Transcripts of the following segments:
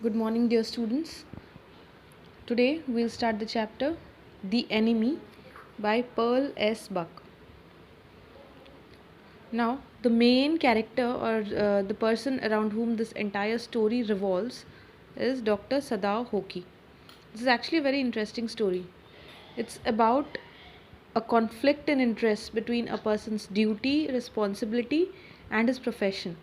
Good morning, dear students. Today we'll start the chapter The Enemy by Pearl S. Buck. Now, the main character or the person around whom this entire story revolves is Dr. Sadao Hoki. This is actually a very interesting story. It's about a conflict in interest between a person's duty, responsibility, and his profession.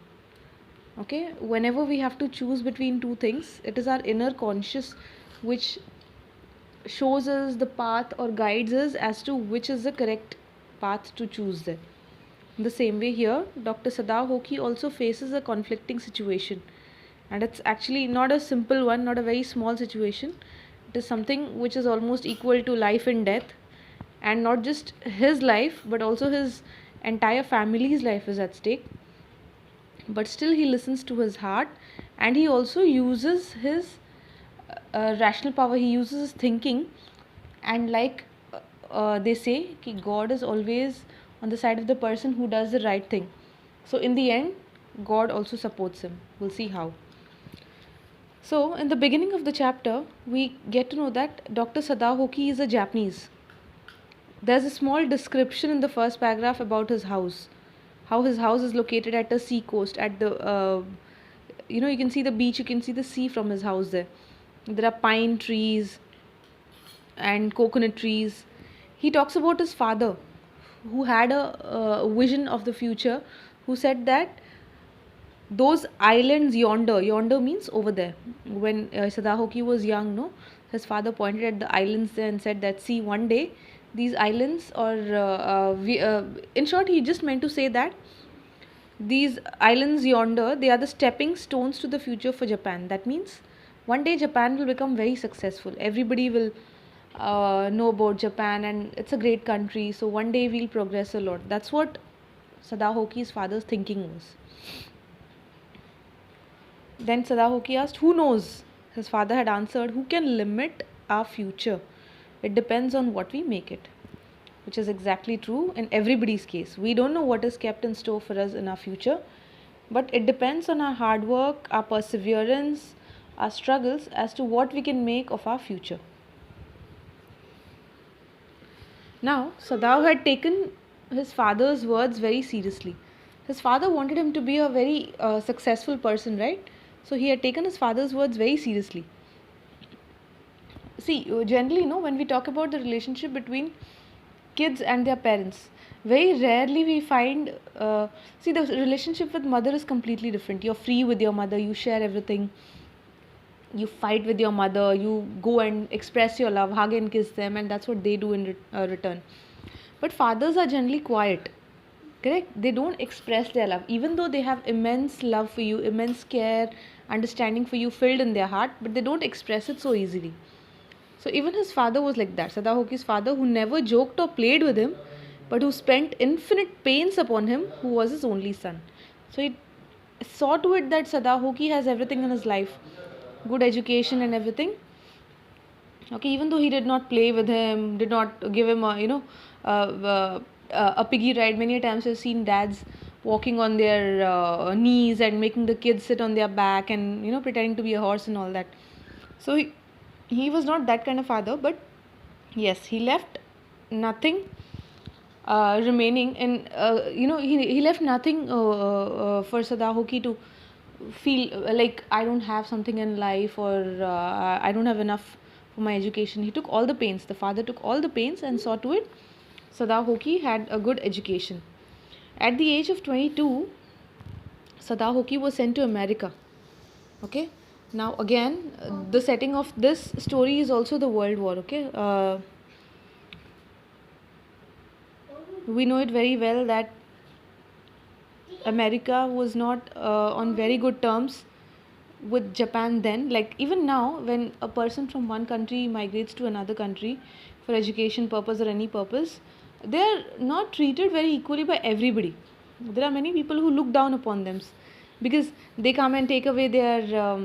Okay, whenever we have to choose between two things, it is our inner conscious which shows us the path or guides us as to which is the correct path to choose there. In the same way here, Dr. Sadao Hoki also faces a conflicting situation. And it's actually not a simple one, not a very small situation. It is something which is almost equal to life and death. And not just his life, but also his entire family's life is at stake. But still he listens to his heart, and he also uses his rational power, he uses his thinking. And like they say ki God is always on the side of the person who does the right thing. So in the end, God also supports him. We'll see how. So in the beginning of the chapter, we get to know that Dr. Sadao Hoki is a Japanese. There's a small description in the first paragraph about his house, how his house is located at a sea coast, at the you can see the beach, you can see the sea from his house. There are pine trees and coconut trees. He talks about his father, who had a vision of the future, who said that those islands yonder means over there. When Sadahoki was young, no, his father pointed at the islands there and said that, see, one day these islands, or in short, he just meant to say that these islands yonder, they are the stepping stones to the future for Japan. That means one day Japan will become very successful. Everybody will know about Japan, and it's a great country. So one day we'll progress a lot. That's what Sadahoki's father's thinking was. Then Sadahoki asked, who knows? His father had answered, who can limit our future? It depends on what we make it. Which is exactly true in everybody's case. We don't know what is kept in store for us in our future, but it depends on our hard work, our perseverance, our struggles as to what we can make of our future. Now, Sadao had taken his father's words very seriously. His father wanted him to be a very successful person, right? So he had taken his father's words very seriously. See, generally, when we talk about the relationship between kids and their parents, very rarely we find see, the relationship with mother is completely different. You're free with your mother, you share everything, you fight with your mother, you go and express your love, hug and kiss them, and that's what they do in return. But fathers are generally quiet, correct? They don't express their love, even though they have immense love for you, immense care, understanding for you filled in their heart, but they don't express it so easily. So even his father was like that. Sadahoki's father, who never joked or played with him, but who spent infinite pains upon him, who was his only son. So he saw to it that Sadahoki has everything in his life, good education and everything. Okay, even though he did not play with him, did not give him a piggy ride. Many times I've seen dads walking on their knees and making the kids sit on their back and pretending to be a horse and all that. So he was not that kind of father, but yes, he left nothing remaining, and he left nothing for Sadahoki to feel like I don't have something in life, or I don't have enough for my education. He took all the pains. The father took all the pains and saw to it Sadahoki had a good education. At the age of 22, Sadahoki was sent to America. Okay. Now again, the setting of this story is also the World War. Okay. We know it very well that America was not on very good terms with Japan then. Like even now, when a person from one country migrates to another country for education purpose or any purpose, they are not treated very equally by everybody. There are many people who look down upon them because they come and take away their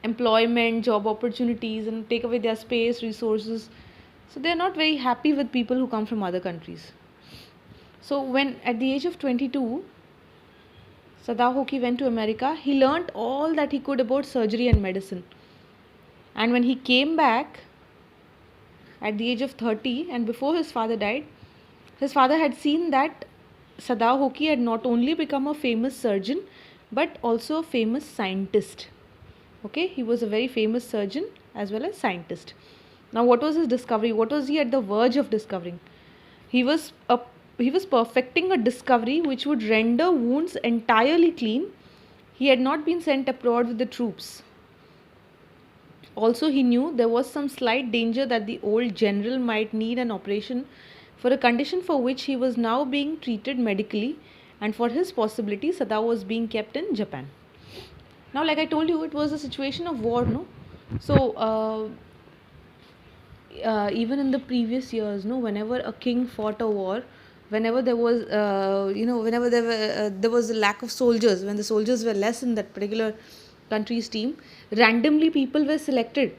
employment, job opportunities, and take away their space, resources. So they are not very happy with people who come from other countries. So when at the age of 22, Sadahoki went to America. He learnt all that he could about surgery and medicine. And when he came back at the age of 30 and before his father died, his father had seen that Sadahoki had not only become a famous surgeon but also a famous scientist. Okay, he was a very famous surgeon as well as scientist. Now, what was his discovery? What was he at the verge of discovering? He was a he was perfecting a discovery which would render wounds entirely clean. He had not been sent abroad with the troops. Also, he knew there was some slight danger that the old general might need an operation for a condition for which he was now being treated medically, and for his possibility, Sada was being kept in Japan. Now, like I told you, it was a situation of war, no? So, even in the previous years, no, whenever a king fought a war, whenever there was, whenever there was a lack of soldiers, when the soldiers were less in that particular country's team, randomly people were selected.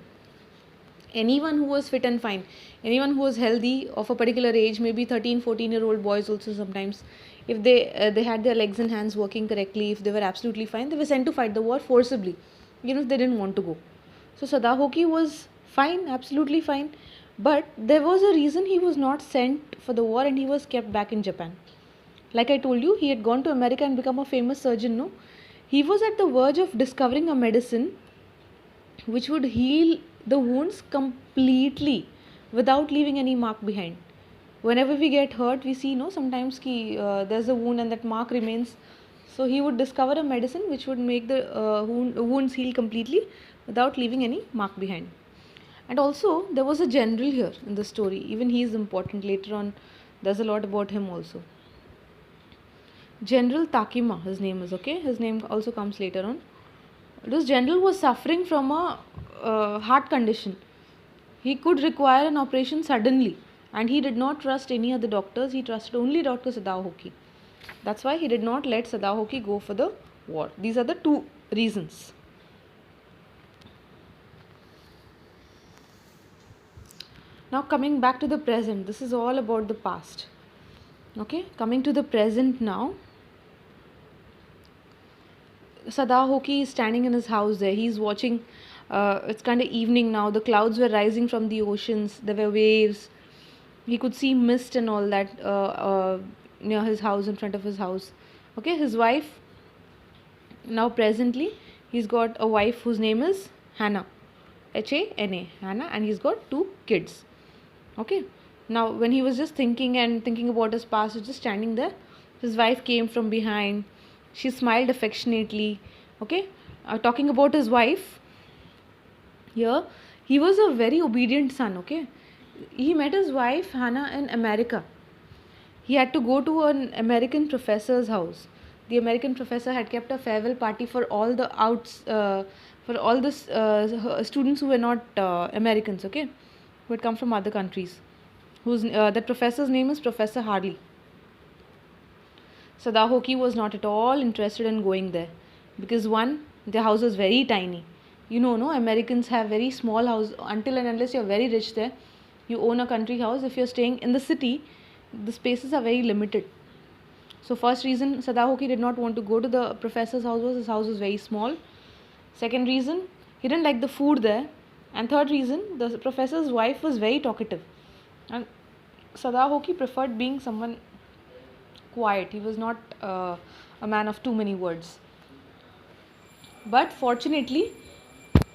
Anyone who was fit and fine, anyone who was healthy of a particular age, maybe 13, 14-year-old boys also sometimes, if they had their legs and hands working correctly, if they were absolutely fine, they were sent to fight the war forcibly, even if they didn't want to go. So Sadahoki was fine, absolutely fine, but there was a reason he was not sent for the war and he was kept back in Japan. Like I told you, he had gone to America and become a famous surgeon, no? He was at the verge of discovering a medicine which would heal the wounds completely without leaving any mark behind. Whenever we get hurt, we see, no, sometimes there's a wound and that mark remains. So he would discover a medicine which would make the wounds heal completely without leaving any mark behind. And also, there was a general here in the story. Even he is important later on. There's a lot about him also. General Takima, his name is, okay. His name also comes later on. This general was suffering from a heart condition. He could require an operation suddenly, and he did not trust any other doctors. He trusted only Dr. Sadahoki. That's why he did not let Sadahoki go for the war. These are the two reasons. Now, coming back to the present, this is all about the past. Okay, coming to the present now. Sadahoki is standing in his house there. He's watching, it's kind of evening now. The clouds were rising from the oceans. There were waves. He could see mist and all that near his house, in front of his house. Okay, his wife, now presently, he's got a wife whose name is Hannah. Hana, Hannah, and he's got 2 kids. Okay, now when he was just thinking about his past, he was just standing there. His wife came from behind. She smiled affectionately. Okay, talking about his wife here, he was a very obedient son. Okay, he met his wife Hannah in America. He had to go to an American professor's house. The American professor had kept a farewell party for all the students who were not Americans. Okay, who had come from other countries. That professor's name is Professor Harley. Sadahoki was not at all interested in going there because one, their house was very tiny. You know, no, Americans have very small house until and unless you're very rich there. You own a country house. If you're staying in the city, the spaces are very limited. So first reason Sadahoki did not want to go to the professor's house was his house was very small. Second reason, he didn't like the food there. And third reason, the professor's wife was very talkative. And Sadahoki preferred being someone quiet. He was not a man of too many words. But fortunately,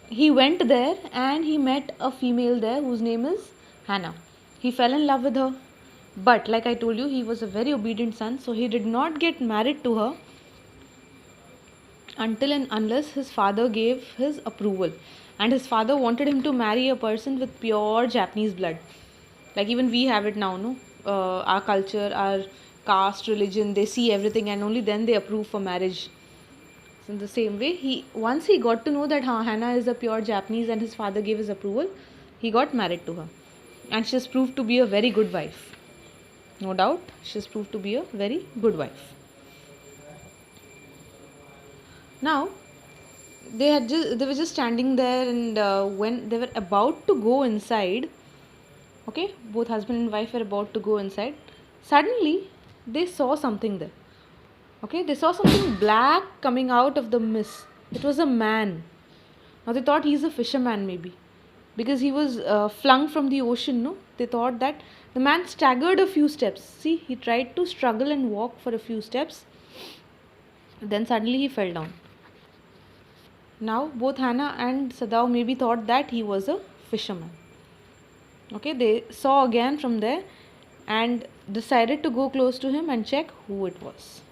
he went there and he met a female there whose name is Hannah. He fell in love with her. But like I told you, he was a very obedient son, so he did not get married to her until and unless his father gave his approval. And his father wanted him to marry a person with pure Japanese blood. Like even we have it now, no? Our culture, our caste, religion, they see everything and only then they approve for marriage. So in the same way, once he got to know that Hannah is a pure Japanese and his father gave his approval, he got married to her. And she has proved to be a very good wife. No doubt, she has proved to be a very good wife. Now, they were just standing there, and when they were about to go inside, okay, both husband and wife were about to go inside, suddenly they saw something there. Okay, they saw something black coming out of the mist. It was a man. Now they thought he's a fisherman maybe, because he was flung from the ocean. No, they thought that the man staggered a few steps. See, he tried to struggle and walk for a few steps. Then suddenly he fell down. Now both Hannah and Sadao maybe thought that he was a fisherman. Okay, they saw again from there and decided to go close to him and check who it was.